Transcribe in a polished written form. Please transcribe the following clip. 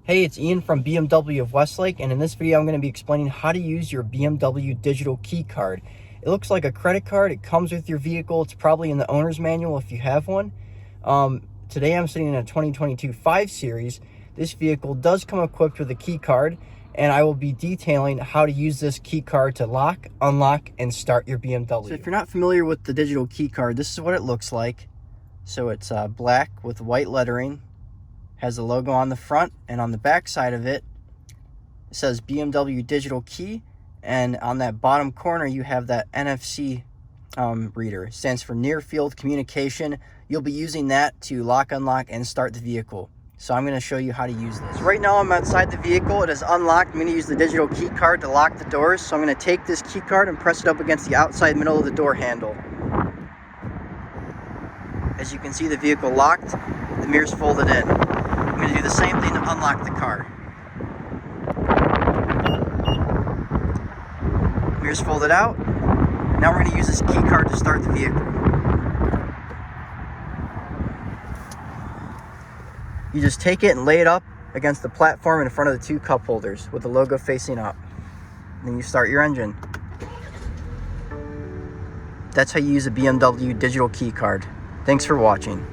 Hey, it's Ian from BMW of Westlake, and in this video I'm going to be explaining how to use your BMW Digital Key Card. It looks like a credit card. It comes with your vehicle. It's probably in the owner's manual if you have one. Today I'm sitting in a 2022 5 Series. This vehicle does come equipped with a key card, and I will be detailing how to use this key card to lock, unlock, and start your BMW. So if you're not familiar with the Digital Key Card, this is what it looks like. So it's black with white lettering. Has the logo on the front, and on the back side of it, it says BMW Digital Key, and on that bottom corner you have that NFC reader. It stands for Near Field Communication. You'll be using that to lock, unlock, and start the vehicle. So I'm going to show you how to use this. So right now I'm outside the vehicle. It is unlocked. I'm going to use the Digital Key Card to lock the doors. So I'm going to take this key card and press it up against the outside middle of the door handle. As you can see, the vehicle locked, the mirrors folded in. I'm going to do the same thing to unlock the car. Mirrors folded out. Now we're going to use this key card to start the vehicle. You just take it and lay it up against the platform in front of the two cup holders with the logo facing up. Then you start your engine. That's how you use a BMW Digital Key Card. Thanks for watching.